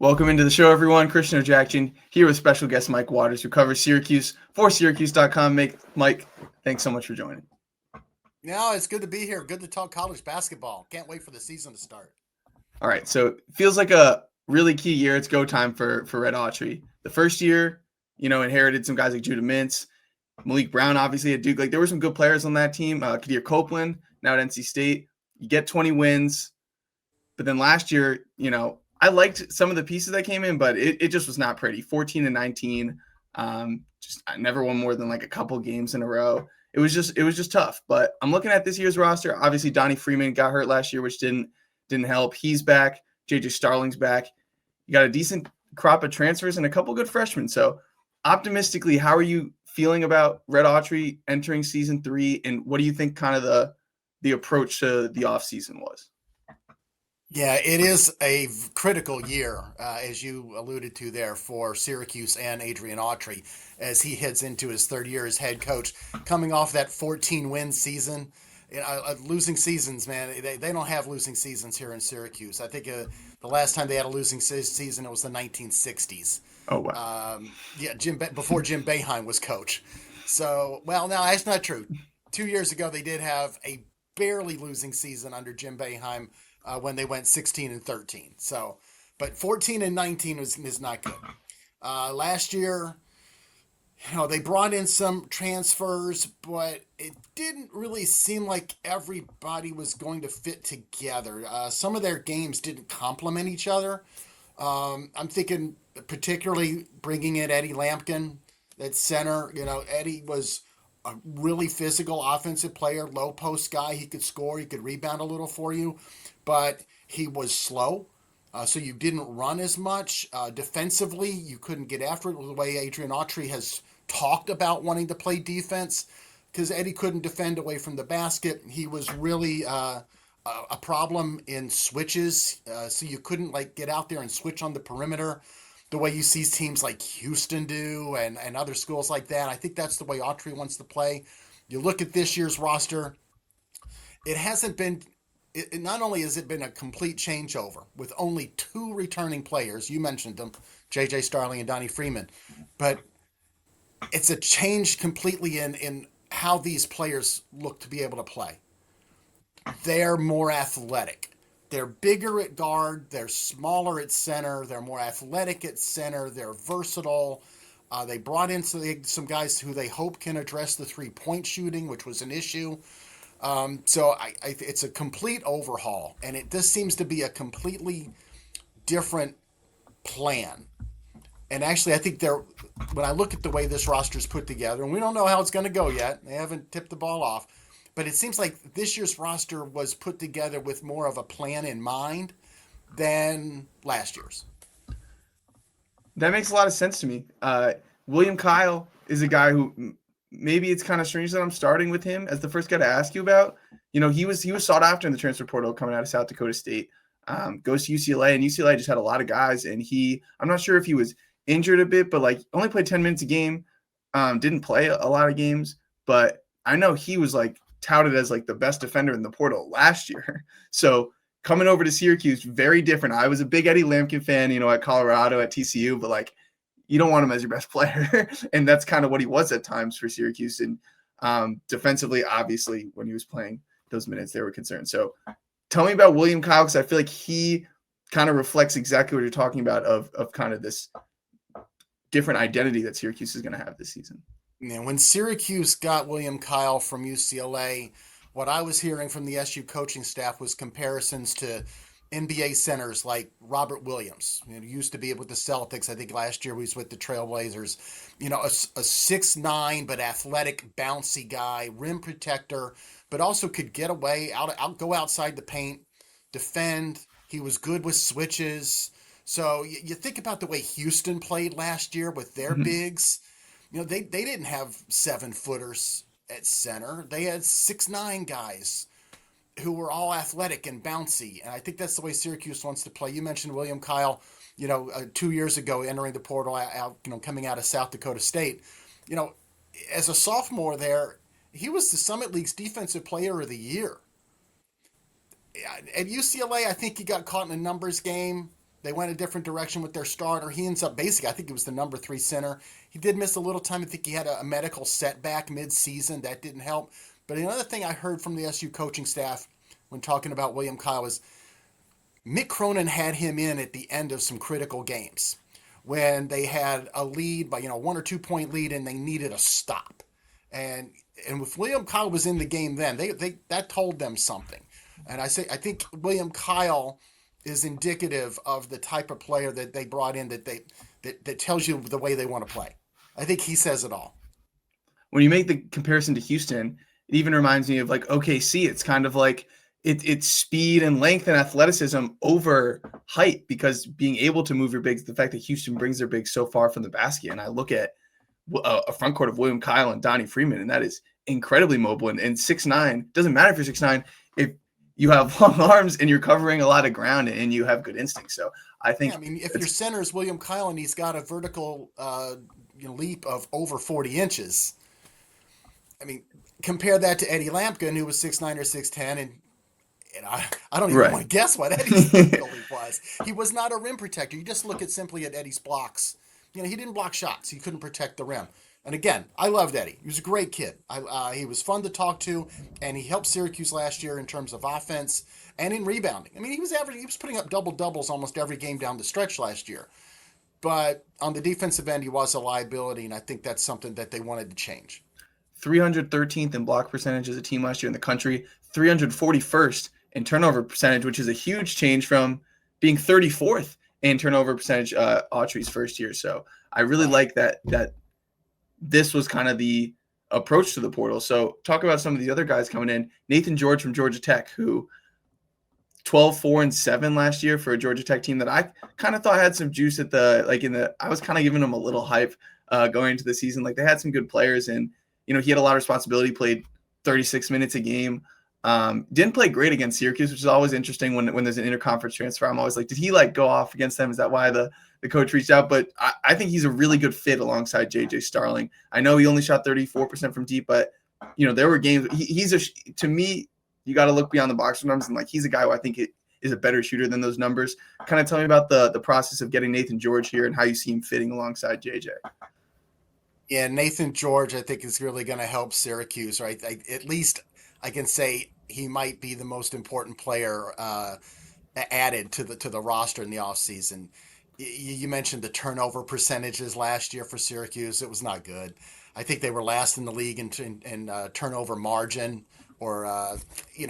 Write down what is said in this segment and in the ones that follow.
Welcome into the show, everyone. Christian Ojackson here with special guest Mike Waters, who covers Syracuse for Syracuse.com. Mike, thanks so much for joining. No, it's good to be here. Good to talk college basketball. Can't wait for the season to start. All right, so it feels like a really key year. It's go time for Red Autry. The first year, inherited some guys like Judah Mintz, Malik Brown, obviously at Duke. Like there were some good players on that team. Kadir Copeland, now at NC State. You get 20 wins, but then last year, I liked some of the pieces that came in, but it just was not pretty. 14-19. Just I never won more than like a couple games in a row. It was just tough. But I'm looking at this year's roster. Obviously, Donnie Freeman got hurt last year, which didn't help. He's back. JJ Starling's back. You got a decent crop of transfers and a couple good freshmen. So optimistically, how are you feeling about Red Autry entering season 3? And what do you think kind of the approach to the offseason was? Yeah, it is a critical year, as you alluded to there, for Syracuse and Adrian Autry as he heads into his third year as head coach, coming off that 14-win season. Losing seasons, man, they don't have losing seasons here in Syracuse. I think the last time they had a losing season, it was the 1960s. Oh, wow. Yeah, before Jim Boeheim was coach. So, well, no, that's not true. 2 years ago, they did have a barely losing season under Jim Boeheim when they went 16-13. So, but 14-19 is not good. Last year, they brought in some transfers, but it didn't really seem like everybody was going to fit together. Some of their games didn't complement each other. I'm thinking particularly bringing in Eddie Lampkin at center. Eddie was a really physical offensive player, low post guy. He could score, he could rebound a little for you, but he was slow. So you didn't run as much. Defensively, you couldn't get after it the way Adrian Autry has talked about wanting to play defense, because Eddie couldn't defend away from the basket. He was really a problem in switches, so you couldn't get out there and switch on the perimeter the way you see teams like Houston do and other schools like that. I think that's the way Autry wants to play. You look at this year's roster, it hasn't been not only has it been a complete changeover with only two returning players, you mentioned them, JJ Starling and Donnie Freeman, but it's a change completely in how these players look to be able to play. They're more athletic. They're bigger at guard. They're smaller at center. They're more athletic at center. They're versatile. They brought in some guys who they hope can address the three-point shooting, which was an issue. So it's a complete overhaul, and this seems to be a completely different plan. And actually, I think when I look at the way this roster's put together, and we don't know how it's going to go yet, they haven't tipped the ball off, but it seems like this year's roster was put together with more of a plan in mind than last year's. That makes a lot of sense to me. William Kyle is a guy who maybe it's kind of strange that I'm starting with him as the first guy to ask you about. He was sought after in the transfer portal coming out of South Dakota State. Goes to UCLA, and UCLA just had a lot of guys. And I'm not sure if he was injured a bit, but only played 10 minutes a game. Didn't play a lot of games, but I know he was touted as the best defender in the portal last year. So coming over to Syracuse, very different. I was a big Eddie Lampkin fan, at Colorado, at TCU, but you don't want him as your best player. And that's kind of what he was at times for Syracuse. And defensively, obviously, when he was playing those minutes, there were concerns. So tell me about William Kyle, because I feel like he kind of reflects exactly what you're talking about of kind of this different identity that Syracuse is going to have this season. Yeah, when Syracuse got William Kyle from UCLA, what I was hearing from the SU coaching staff was comparisons to NBA centers like Robert Williams. Used to be with the Celtics. I think last year he was with the Trailblazers. A 6'9" but athletic, bouncy guy, rim protector, but also could get away, go outside the paint, defend. He was good with switches. So you think about the way Houston played last year with their bigs. They didn't have 7-footers at center. They had 6'9" guys who were all athletic and bouncy. And I think that's the way Syracuse wants to play. You mentioned William Kyle, 2 years ago entering the portal, coming out of South Dakota State. As a sophomore there, he was the Summit League's Defensive Player of the Year. At UCLA, I think he got caught in a numbers game. They went a different direction with their starter. He ends up basically, I think he was the number 3 center. He did miss a little time. I think he had a medical setback mid-season. That didn't help. But another thing I heard from the SU coaching staff when talking about William Kyle was Mick Cronin had him in at the end of some critical games when they had a lead by 1 or 2 point lead and they needed a stop. And if William Kyle was in the game then, they that told them something. And I think William Kyle is indicative of the type of player that they brought in that tells you the way they want to play. I think he says it all. When you make the comparison to Houston, it even reminds me of like OKC. It's kind of like it's speed and length and athleticism over height, because being able to move your bigs, the fact that Houston brings their bigs so far from the basket. And I look at a front court of William Kyle and Donnie Freeman, and that is incredibly mobile. And 6'9", doesn't matter if you're 6'9", if you have long arms and you're covering a lot of ground and you have good instincts. So I think, if your center is William Kyle and he's got a vertical leap of over 40 inches, compare that to Eddie Lampkin, who was 6'9" or 6'10", and I don't even want to guess what Eddie's vertical leap was. He was not a rim protector. You just look simply at Eddie's blocks. He didn't block shots. He couldn't protect the rim. And again, I loved Eddie. He was a great kid. He was fun to talk to, and he helped Syracuse last year in terms of offense and in rebounding. He was putting up double-doubles almost every game down the stretch last year. But on the defensive end, he was a liability, and I think that's something that they wanted to change. 313th in block percentage as a team last year in the country, 341st in turnover percentage, which is a huge change from being 34th in turnover percentage Autry's first year. So I really like that this was kind of the approach to the portal. So talk about some of the other guys coming in. Nathan George from Georgia Tech, who 12-4-7 last year for a Georgia Tech team that I kind of thought had some juice at I was kind of giving them a little hype going into the season. Like, they had some good players, and he had a lot of responsibility, played 36 minutes a game. Didn't play great against Syracuse, which is always interesting when there's an interconference transfer. I'm always like, did he go off against them? Is that why the coach reached out? But I think he's a really good fit alongside JJ Starling. I know he only shot 34% from deep, but there were games. To me, you got to look beyond the box numbers, and he's a guy who I think is a better shooter than those numbers. Kind of tell me about the process of getting Nathan George here and how you see him fitting alongside JJ. Yeah, Nathan George, I think, is really going to help Syracuse, right? At least I can say he might be the most important player added to the roster in the offseason. You mentioned the turnover percentages last year for Syracuse. It was not good. I think they were last in the league in turnover margin. Or you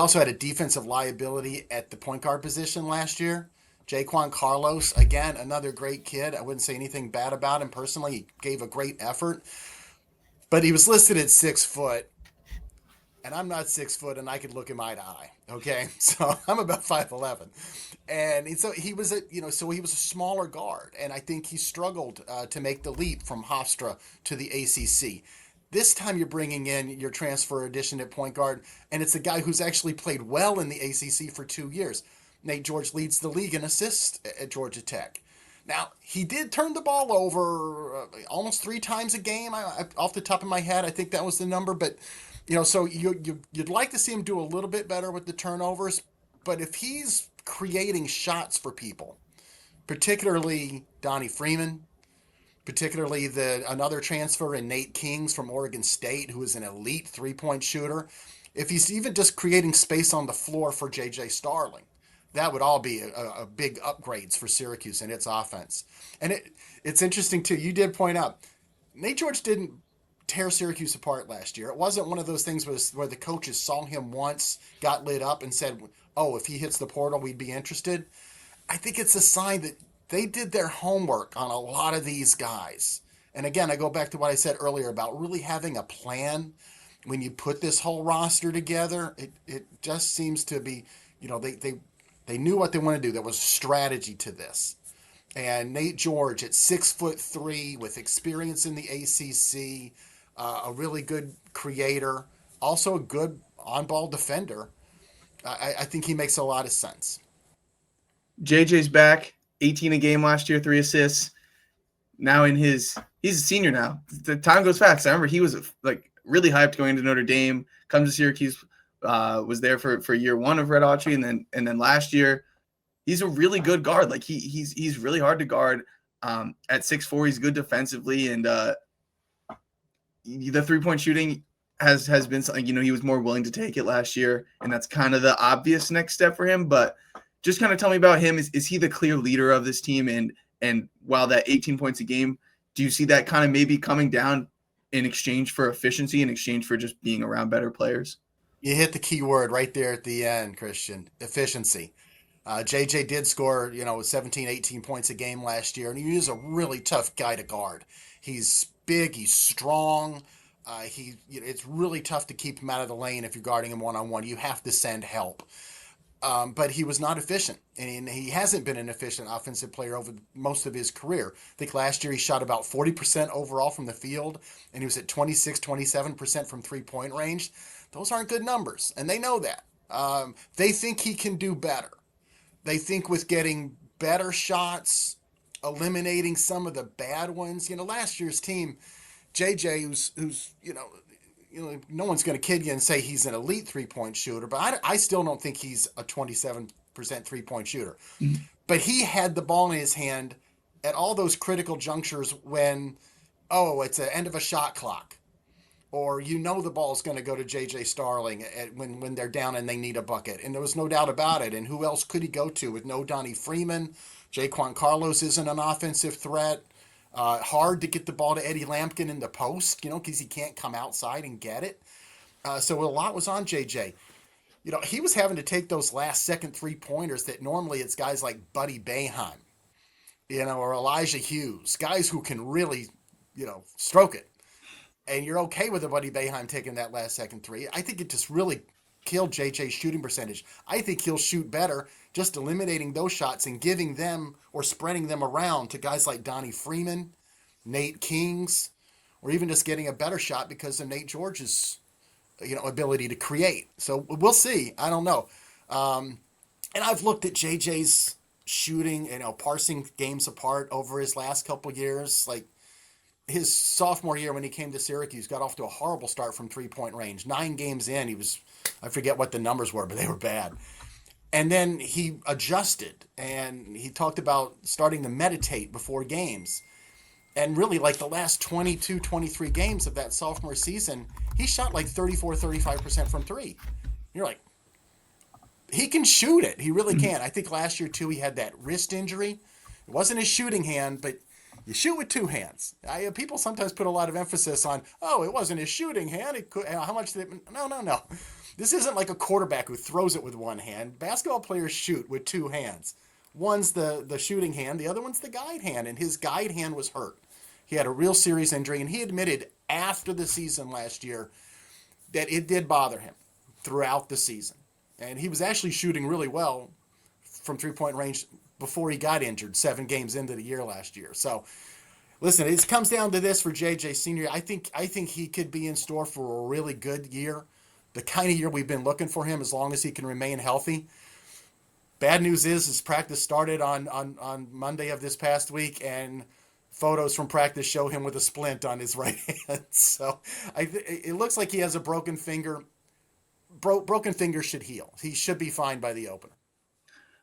also had a defensive liability at the point guard position last year. Jaquan Carlos, again, another great kid. I wouldn't say anything bad about him personally. He gave a great effort. But he was listed at 6 foot. And I'm not 6 foot, and I could look him eye to eye. Okay, so I'm about 5'11", and so he was a smaller guard, and I think he struggled to make the leap from Hofstra to the ACC. This time you're bringing in your transfer addition at point guard, and it's a guy who's actually played well in the ACC for 2 years. Nate George leads the league in assists at Georgia Tech. Now, he did turn the ball over almost 3 times a game. Off the top of my head, I think that was the number, but so you'd like to see him do a little bit better with the turnovers, but if he's creating shots for people, particularly Donnie Freeman, particularly another transfer in Nate Kings from Oregon State, who is an elite 3-point shooter, if he's even just creating space on the floor for JJ Starling, that would all be a big upgrades for Syracuse and its offense. And it's interesting, too. You did point out, Nate George didn't tear Syracuse apart last year. It wasn't one of those things where the coaches saw him once, got lit up, and said, oh, if he hits the portal, we'd be interested. I think it's a sign that they did their homework on a lot of these guys. And again, I go back to what I said earlier about really having a plan when you put this whole roster together. It just seems to be, they knew what they want to do. There was strategy to this. And Nate George at 6'3" with experience in the ACC, a really good creator, also a good on-ball defender. I think he makes a lot of sense. JJ's back, 18 a game last year, 3 assists. Now he's a senior now. The time goes fast. I remember he was really hyped going to Notre Dame, comes to Syracuse, was there for year 1 of Red Autry, and then last year he's a really good guard. Like he's really hard to guard. At 6'4", he's good defensively, and the 3-point shooting has been something, he was more willing to take it last year, and that's kind of the obvious next step for him. But just kind of tell me about him. Is he the clear leader of this team? And while that 18 points a game, do you see that kind of maybe coming down in exchange for efficiency, in exchange for just being around better players? You hit the key word right there at the end, Christian: efficiency. JJ did score, 17, 18 points a game last year, and he is a really tough guy to guard. He's big, he's strong. It's really tough to keep him out of the lane if you're guarding him one-on-one. You have to send help. But he was not efficient, and he hasn't been an efficient offensive player over most of his career. I think last year he shot about 40% overall from the field, and he was at 26, 27% from three-point range. Those aren't good numbers, and they know that. They think he can do better. They think with getting better shots, eliminating some of the bad ones. Last year's team, JJ, who's no one's going to kid you and say he's an elite three-point shooter, but I still don't think he's a 27% three-point shooter. Mm-hmm. But he had the ball in his hand at all those critical junctures when, it's the end of a shot clock, or the ball is going to go to J.J. Starling when they're down and they need a bucket. And there was no doubt about it. And who else could he go to with no Donnie Freeman? Jaquan Carlos isn't an offensive threat. Hard to get the ball to Eddie Lampkin in the post, because he can't come outside and get it. So a lot was on JJ. He was having to take those last second 3-pointers that normally it's guys like Buddy Boeheim, or Elijah Hughes, guys who can really, stroke it. And you're okay with a Buddy Boeheim taking that last second three. I think it just really killed JJ's shooting percentage. I think he'll shoot better just eliminating those shots and giving them or spreading them around to guys like Donnie Freeman, Nate Kings, or even just getting a better shot because of Nate George's, ability to create. So we'll see. I don't know. And I've looked at JJ's shooting, parsing games apart over his last couple years. Like his sophomore year when he came to Syracuse, got off to a horrible start from 3-point range. 9 games in, I forget what the numbers were, but they were bad. And then he adjusted, and he talked about starting to meditate before games. And really, like the last 22, 23 games of that sophomore season, he shot like 34, 35% from three. You're like, he can shoot it. He really can. I think last year, too, he had that wrist injury. It wasn't his shooting hand, but you shoot with two hands. People sometimes put a lot of emphasis on, it wasn't his shooting hand. It could, how much did it? No. This isn't like a quarterback who throws it with one hand. Basketball players shoot with two hands. One's the shooting hand, the other one's the guide hand, and his guide hand was hurt. He had a real serious injury, and he admitted after the season last year that it did bother him throughout the season. And he was actually shooting really well from 3-point range before he got injured 7 games into the year last year. So, listen, it comes down to this for JJ Sr. I think he could be in store for a really good year, the kind of year we've been looking for him, as long as he can remain healthy. Bad news is his practice started on Monday of this past week, and photos from practice show him with a splint on his right hand. So it looks like he has a broken finger. Broken finger should heal. He should be fine by the opener.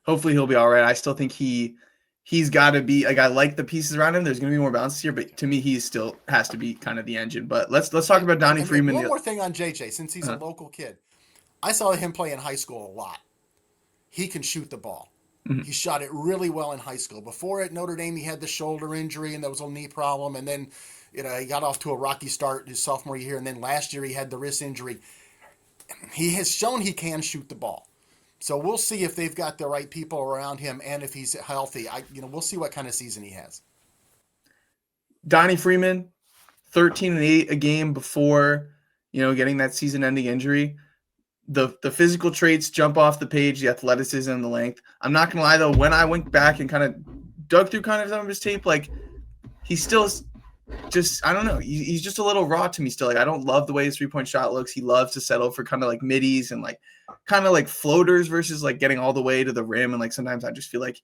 Hopefully he'll be all right. I still think he's got to be like, I like the pieces around him. There's going to be more balance here, but to me, he still has to be kind of the engine. But let's talk about Donnie Freeman. One more thing on JJ, since he's a local kid. I saw him play in high school a lot. He can shoot the ball. Mm-hmm. He shot it really well in high school. Before at Notre Dame, he had the shoulder injury and there was a knee problem. And then, he got off to a rocky start his sophomore year. And then last year he had the wrist injury. He has shown he can shoot the ball. So we'll see if they've got the right people around him and if he's healthy. We'll see what kind of season he has. Donnie Freeman, 13-8 a game before, getting that season-ending injury. The physical traits jump off the page, the athleticism and the length. I'm not going to lie, though, when I went back and kind of dug through kind of some of his tape, like, he's still just, I don't know, he's just a little raw to me still. Like, I don't love the way his 3-point shot looks. He loves to settle for kind of like middies and like kind of like floaters versus like getting all the way to the rim. And like sometimes I just feel like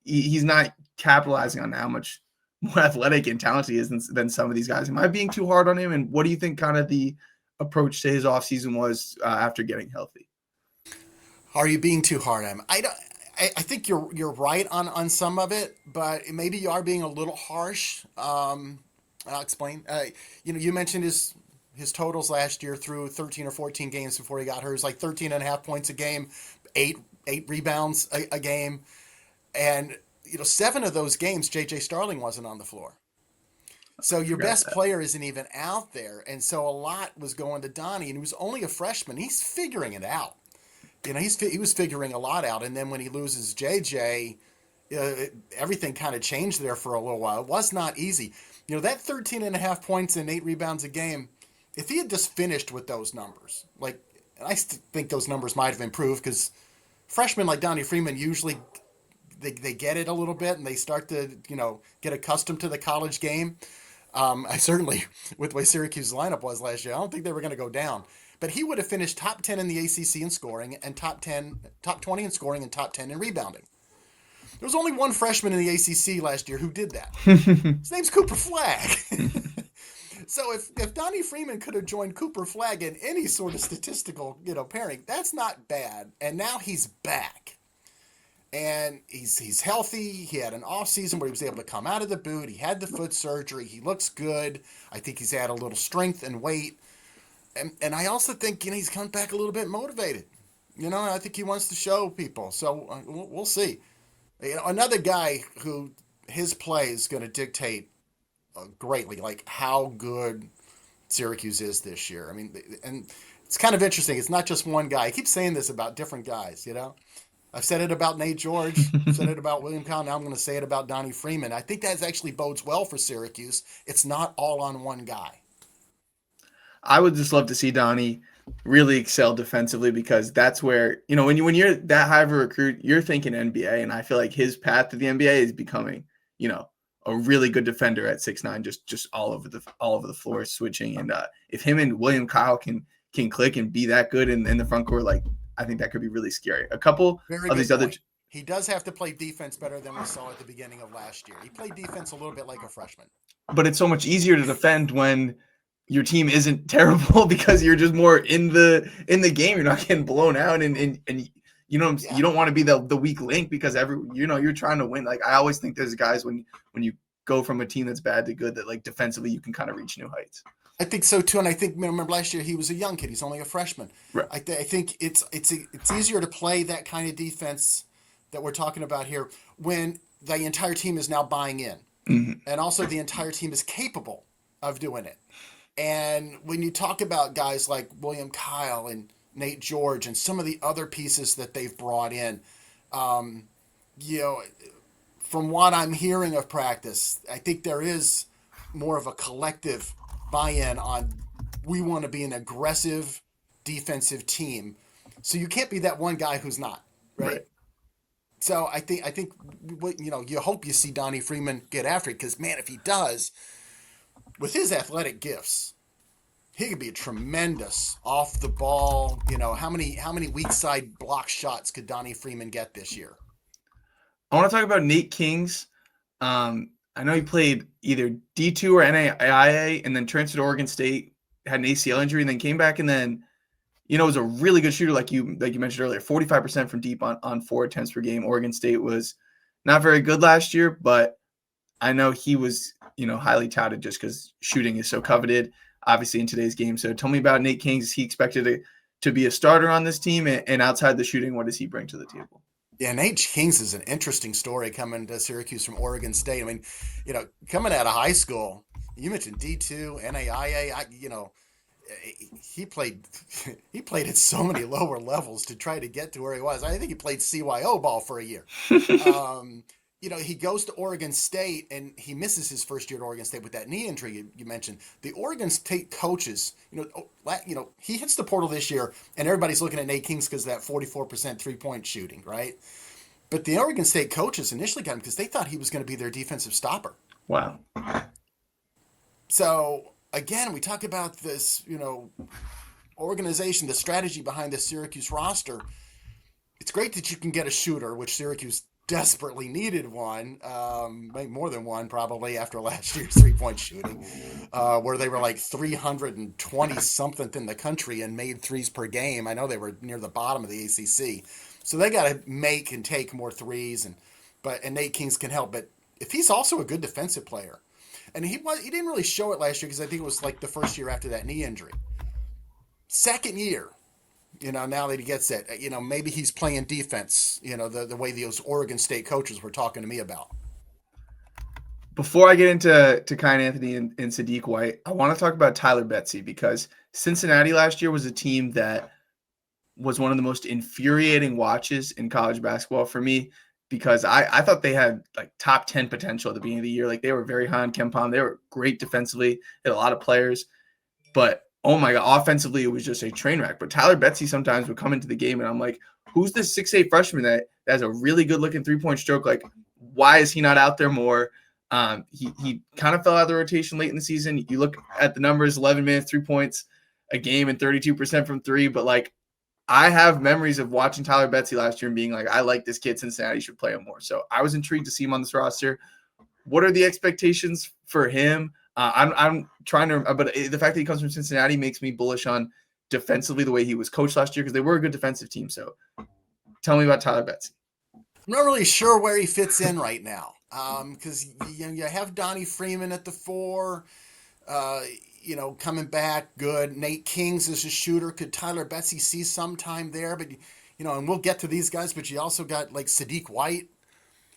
he's not capitalizing on how much more athletic and talented he is than some of these guys. Am I being too hard on him? And what do you think kind of the approach to his offseason was after getting healthy? Are you being too hard on him? I think you're right on some of it, but maybe you are being a little harsh. I'll explain. You mentioned his totals last year through 13 or 14 games before he got hurt. It was like 13 and a half points a game, eight rebounds a game, and 7 of those games JJ Starling wasn't on the floor. So your Forgot best that. player isn't even out there, and so a lot was going to Donnie, and he was only a freshman. He's figuring it out. He was figuring a lot out, and then when he loses JJ, everything kind of changed there for a little while. It was not easy. That 13 and a half points and 8 rebounds a game, if he had just finished with those numbers, like, and I think those numbers might have improved because freshmen like Donnie Freeman usually they get it a little bit and they start to get accustomed to the college game. I certainly, with the way Syracuse's lineup was last year, I don't think they were going to go down. But he would have finished top 10 in the ACC in scoring and top 20 in scoring and top 10 in rebounding. There was only one freshman in the ACC last year who did that. His name's Cooper Flagg. So if Donnie Freeman could have joined Cooper Flagg in any sort of statistical pairing, that's not bad. And now he's back. And he's healthy. He had an off season where he was able to come out of the boot. He had the foot surgery. He looks good. I think he's had a little strength and weight. And I also think he's come back a little bit motivated. I think he wants to show people. So we'll see. Another guy who his play is going to dictate greatly, like how good Syracuse is this year. I mean, and it's kind of interesting. It's not just one guy. I keep saying this about different guys. I've said it about Nate George, said it about William Kyle. Now I'm going to say it about Donnie Freeman. I think that actually bodes well for Syracuse. It's not all on one guy. I would just love to see Donnie really excel defensively because that's where, when you're that high of a recruit, you're thinking NBA. And I feel like his path to the NBA is becoming, a really good defender at 6'9", just all over the floor switching. And if him and William Kyle can click and be that good in the front court, like I think that could be really scary. A couple Very of good these point. other. He does have to play defense better than we saw at the beginning of last year. He played defense a little bit like a freshman. But it's so much easier to defend when your team isn't terrible because you're just more in the game. You're not getting blown out and you don't want to be the weak link because you're trying to win. Like I always think there's guys when you go from a team that's bad to good that like defensively you can kind of reach new heights. I think so too, and I think remember last year he was a young kid. He's only a freshman. Right. I think it's easier to play that kind of defense that we're talking about here when the entire team is now buying in, and also the entire team is capable of doing it. And when you talk about guys like William Kyle and Nate George and some of the other pieces that they've brought in, from what I'm hearing of practice, I think there is more of a collective buy-in on we want to be an aggressive defensive team. So you can't be that one guy who's not, right? So I think you hope you see Donnie Freeman get after it because, man, if he does, with his athletic gifts, he could be a tremendous off the ball. How many weak side block shots could Donnie Freeman get this year? I want to talk about Nate Kings. I know he played either D2 or NAIA and then transferred to Oregon State, had an ACL injury, and then came back and then, was a really good shooter like you mentioned earlier, 45% from deep on 4 attempts per game. Oregon State was not very good last year, but I know he was, highly touted just because shooting is so coveted, obviously, in today's game. So tell me about Nate Kings. Is he expected to be a starter on this team? And outside the shooting, what does he bring to the table? Yeah, Nate Kings is an interesting story coming to Syracuse from Oregon State. I mean, coming out of high school, you mentioned D2, NAIA, he played at so many lower levels to try to get to where he was. I think he played CYO ball for a year. He goes to Oregon State and he misses his first year at Oregon State with that knee injury you mentioned. The Oregon State coaches, he hits the portal this year and everybody's looking at Nate Kings because of that 44% 3-point shooting, right? But the Oregon State coaches initially got him because they thought he was going to be their defensive stopper. Wow. So again, we talk about this, organization, the strategy behind the Syracuse roster. It's great that you can get a shooter, which Syracuse desperately needed one, maybe more than one probably after last year's 3-point shooting, where they were like 320 something in the country and made threes per game. I know they were near the bottom of the ACC. So they got to make and take more threes, and Nate Kings can help. But if he's also a good defensive player, and he didn't really show it last year because I think it was like the first year after that knee injury. Second year, now that he gets it, maybe he's playing defense, the way those Oregon State coaches were talking to me about. Before I get into Cayenne Anthony and Sadiq White, I want to talk about Tyler Betsy, because Cincinnati last year was a team that was one of the most infuriating watches in college basketball for me, because I thought they had like top 10 potential at the beginning of the year. Like, they were very high on KenPom. They were great defensively, had a lot of players, but oh my God, offensively, it was just a train wreck. But Tyler Betsy sometimes would come into the game and I'm like, who's this 6'8" freshman that has a really good looking 3-point stroke? Like, why is he not out there more? He kind of fell out of the rotation late in the season. You look at the numbers, 11 minutes, 3 points a game and 32% from three. But like, I have memories of watching Tyler Betsy last year and being like, I like this kid. Cincinnati should play him more. So I was intrigued to see him on this roster. What are the expectations for him? I'm trying to, but the fact that he comes from Cincinnati makes me bullish on defensively the way he was coached last year, because they were a good defensive team. So tell me about Tyler Betsy. I'm not really sure where he fits in right now, because you have Donnie Freeman at the 4, coming back good. Nate Kings is a shooter. Could Tyler Betsy see sometime there? But and we'll get to these guys. But you also got like Sadiq White,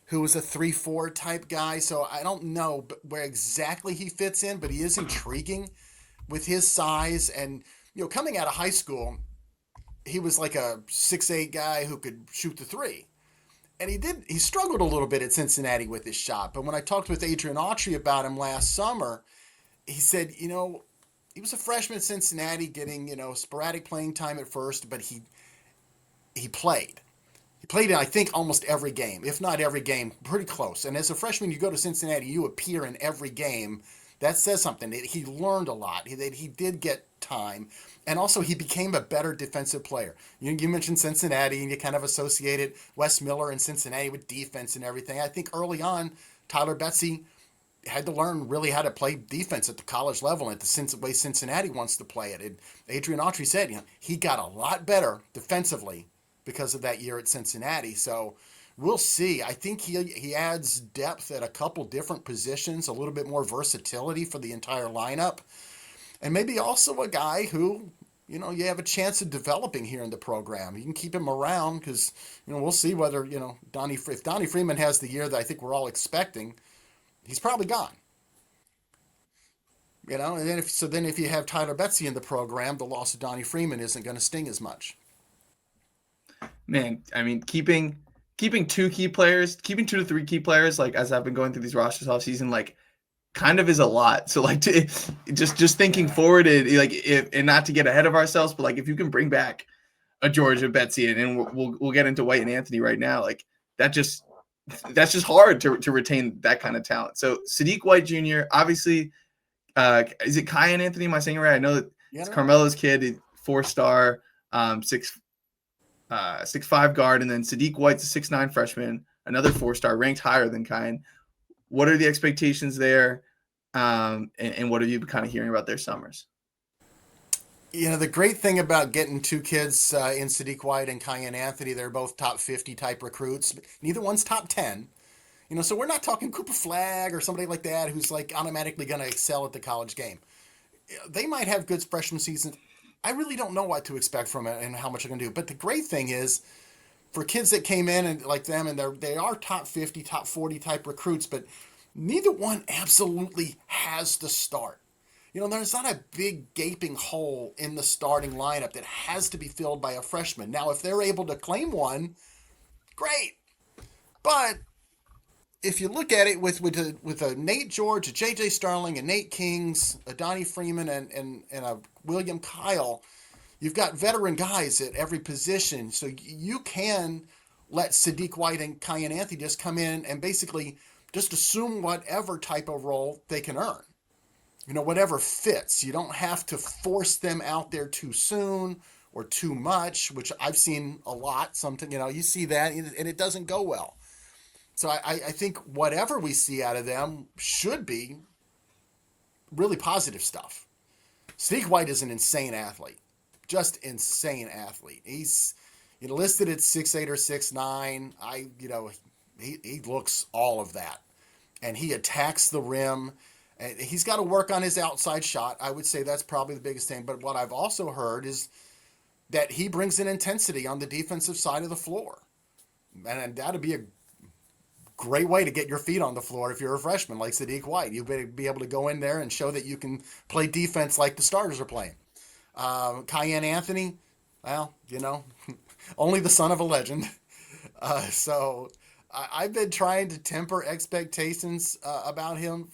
who was a 3-4 type guy. So I don't know where exactly he fits in, but he is intriguing with his size. And coming out of high school, he was like a 6'8" guy who could shoot the 3. And he struggled a little bit at Cincinnati with his shot. But when I talked with Adrian Autry about him last summer, he said, he was a freshman at Cincinnati getting, sporadic playing time at first, but he played. He played in, I think, almost every game, if not every game, pretty close. And as a freshman, you go to Cincinnati, you appear in every game. That says something. He learned a lot. He did get time. And also, he became a better defensive player. You mentioned Cincinnati, and you kind of associated Wes Miller and Cincinnati with defense and everything. I think early on, Tyler Betsy had to learn really how to play defense at the college level and the way Cincinnati wants to play it. And Adrian Autry said, he got a lot better defensively because of that year at Cincinnati. So we'll see. I think he adds depth at a couple different positions, a little bit more versatility for the entire lineup. And maybe also a guy who, you have a chance of developing here in the program. You can keep him around because, we'll see whether, if Donnie Freeman has the year that I think we're all expecting, he's probably gone. And then if you have Tyler Betsy in the program, the loss of Donnie Freeman isn't going to sting as much. Man, I mean, keeping 2 to 3 key players, like as I've been going through these rosters all season, like kind of is a lot. So like just thinking forward, and not to get ahead of ourselves, but like if you can bring back a Georgia Betsy, and we'll get into White and Anthony right now, like that's just hard to retain that kind of talent. So Sadiq White Jr., obviously, is it Cayenne Anthony? Am I saying it right? I know that it's Carmelo's kid, 4-star, 6'5" guard, and then Sadiq White's a 6'9" freshman, another 4-star, ranked higher than Cayenne. What are the expectations there, and what have you been kind of hearing about their summers? The great thing about getting 2 kids in Sadiq White and Cayenne Anthony, they're both top 50 type recruits. Neither one's top 10. So we're not talking Cooper Flagg or somebody like that who's like automatically going to excel at the college game. They might have good freshman seasons. I really don't know what to expect from it and how much they're going to do. But the great thing is, for kids that came in and like them, and they are top 50, top 40 type recruits, but neither one absolutely has to start. There's not a big gaping hole in the starting lineup that has to be filled by a freshman. Now, if they're able to claim one, great. But if you look at it with a Nate George, a J.J. Starling, a Nate Kings, a Donnie Freeman, and a William Kyle, you've got veteran guys at every position. So you can let Sadiq White and Cayenne Anthony just come in and basically just assume whatever type of role they can earn. Whatever fits. You don't have to force them out there too soon or too much, which I've seen a lot. Something, you see that and it doesn't go well. So I think whatever we see out of them should be really positive stuff. Sadiq White is an insane athlete. Just insane athlete. He's, listed at 6'8" or 6'9". He looks all of that, and he attacks the rim. And he's got to work on his outside shot. I would say that's probably the biggest thing. But what I've also heard is that he brings an intensity on the defensive side of the floor, and that'd be a great way to get your feet on the floor if you're a freshman like Sadiq White. You better be able to go in there and show that you can play defense like the starters are playing. Cayenne Anthony, well, only the son of a legend. I've been trying to temper expectations about him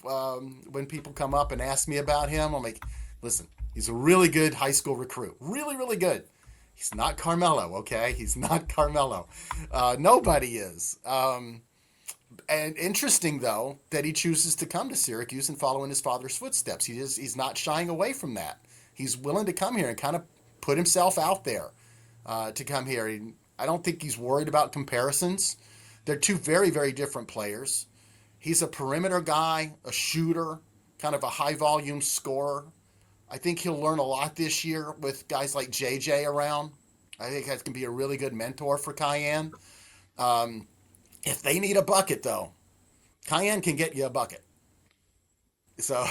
when people come up and ask me about him. I'm like, listen, he's a really good high school recruit. Really, really good. He's not Carmelo, okay? He's not Carmelo. Nobody is. And interesting, though, that he chooses to come to Syracuse and follow in his father's footsteps. He's not shying away from that. He's willing to come here and kind of put himself out there to come here. I don't think he's worried about comparisons. They're two very, very different players. He's a perimeter guy, a shooter, kind of a high-volume scorer. I think he'll learn a lot this year with guys like JJ around. I think that can be a really good mentor for Cayenne. If they need a bucket, though, Cayenne can get you a bucket. So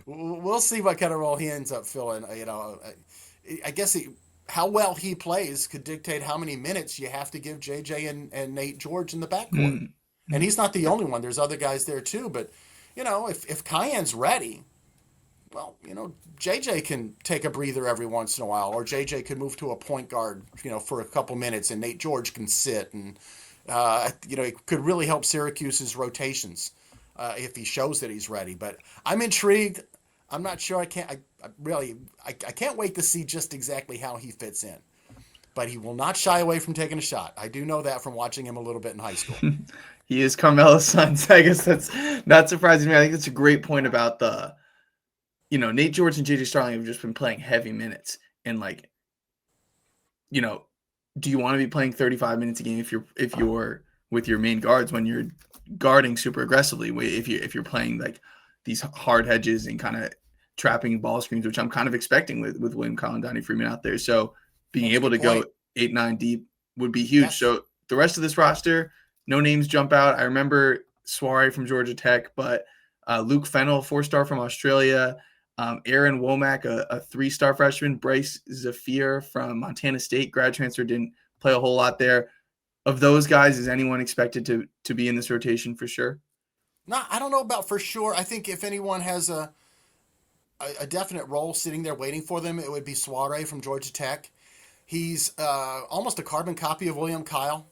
we'll see what kind of role he ends up filling. I guess how well he plays could dictate how many minutes you have to give JJ and Nate George in the backcourt. Mm-hmm. And he's not the only one. There's other guys there too. But, if Cayenne's ready, well, JJ can take a breather every once in a while, or JJ could move to a point guard, for a couple minutes, and Nate George can sit, and it could really help Syracuse's rotations if he shows that he's ready. But I'm intrigued. I'm not sure. I can't wait to see just exactly how he fits in. But he will not shy away from taking a shot. I do know that from watching him a little bit in high school. He is Carmelo's son, so I guess that's not surprising me. I think that's a great point about Nate George and JJ Starling have just been playing heavy minutes, and do you want to be playing 35 minutes a game if you're with your main guards when you're guarding super aggressively? If you're playing like these hard hedges and kind of trapping ball screens, which I'm kind of expecting with William Kyle and Donnie Freeman out there. So being able to go 8-9 deep would be huge. Yes. So the rest of this roster, no names jump out. I remember Soiree from Georgia Tech, but Luke Fennell, 4-star from Australia. Aaron Womack, a 3-star freshman. Bryce Zafir from Montana State, grad transfer, didn't play a whole lot there. Of those guys, is anyone expected to be in this rotation for sure? No, I don't know about for sure. I think if anyone has a definite role sitting there waiting for them, it would be Soiree from Georgia Tech. He's almost a carbon copy of William Kyle.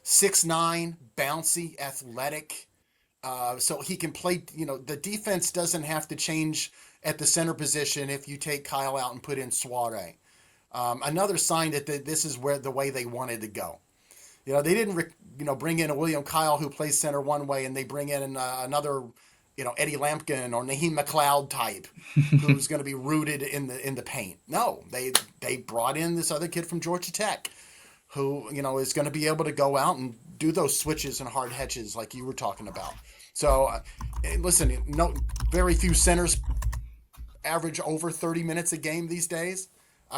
6'9", bouncy, athletic. So he can play, the defense doesn't have to change at the center position if you take Kyle out and put in Soiree. Another sign that this is the way they wanted to go. They didn't, bring in a William Kyle who plays center one way, and they bring in another, Eddie Lampkin or Naheem McLeod type who's going to be rooted in the paint. No, they brought in this other kid from Georgia Tech who, is going to be able to go out and do those switches and hard hedges like you were talking about. So, listen, very few centers average over 30 minutes a game these days.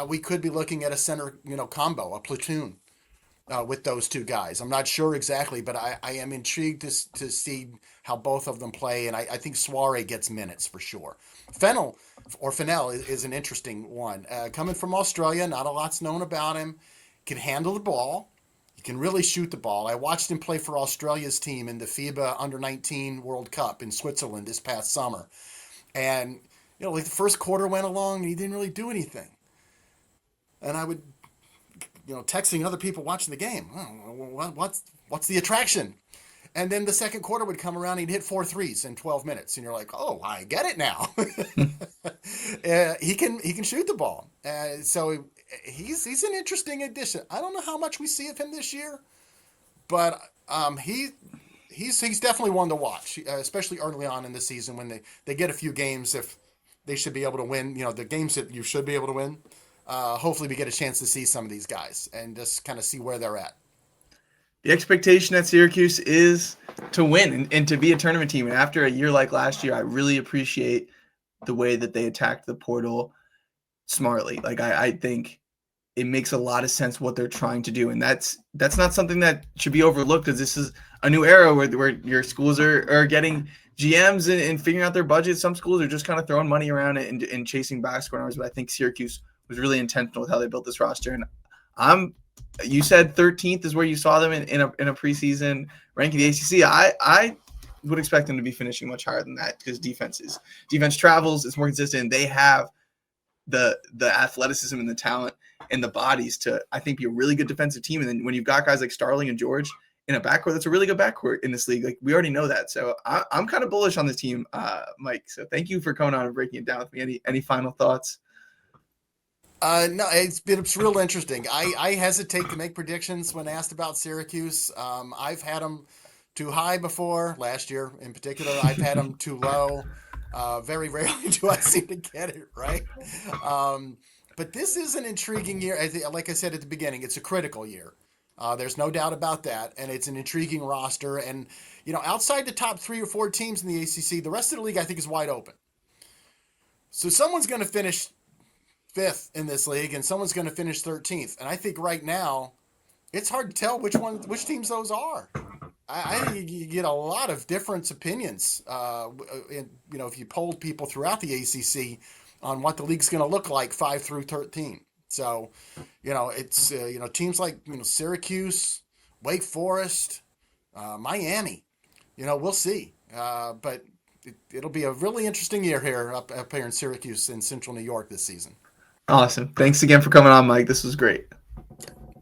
We could be looking at a center, combo, a platoon with those two guys. I'm not sure exactly, but I am intrigued to see how both of them play, and I think Soiree gets minutes for sure. Fennell is an interesting one. Coming from Australia, not a lot's known about him. Can handle the ball. He can really shoot the ball. I watched him play for Australia's team in the FIBA Under-19 World Cup in Switzerland this past summer. And, the first quarter went along and he didn't really do anything. And I would, texting other people watching the game, what's the attraction? And then the second quarter would come around, he'd hit 4 threes in 12 minutes. And you're like, oh, I get it now. He can shoot the ball. So he's an interesting addition. I don't know how much we see of him this year, but he's definitely one to watch, especially early on in the season when they get a few games. If they should be able to win, the games that you should be able to win. Hopefully we get a chance to see some of these guys and just kind of see where they're at. The expectation at Syracuse is to win and to be a tournament team. And after a year like last year, I really appreciate the way that they attacked the portal smartly. Like I think it makes a lot of sense what they're trying to do, and that's not something that should be overlooked, because this is a new era where your schools are getting GMs and figuring out their budget. Some schools are just kind of throwing money around and chasing box score numbers, but I think Syracuse was really intentional with how they built this roster. And you said 13th is where you saw them in a preseason ranking the ACC. I would expect them to be finishing much higher than that, because defense travels, it's more consistent. They have the athleticism and the talent and the bodies to, I think, be a really good defensive team. And then when you've got guys like Starling and George in a backcourt, that's a really good backcourt in this league. Like, we already know that. So I'm kind of bullish on this team, Mike. So thank you for coming on and breaking it down with me. Any final thoughts? No, it's real interesting. I hesitate to make predictions when asked about Syracuse. I've had them too high before, last year in particular. I've had them too low. Very rarely do I seem to get it right. But this is an intriguing year. Like I said at the beginning, it's a critical year. There's no doubt about that. And it's an intriguing roster. And, outside the top 3 or 4 teams in the ACC, the rest of the league, I think, is wide open. So someone's going to finish 5th in this league, and someone's going to finish 13th. And I think right now, it's hard to tell which teams those are. I think you get a lot of different opinions. If you polled people throughout the ACC on what the league's going to look like 5 through 13. So, it's teams like Syracuse, Wake Forest, Miami. We'll see. But it'll be a really interesting year here up here in Syracuse in Central New York this season. Awesome. Thanks again for coming on, Mike. This was great.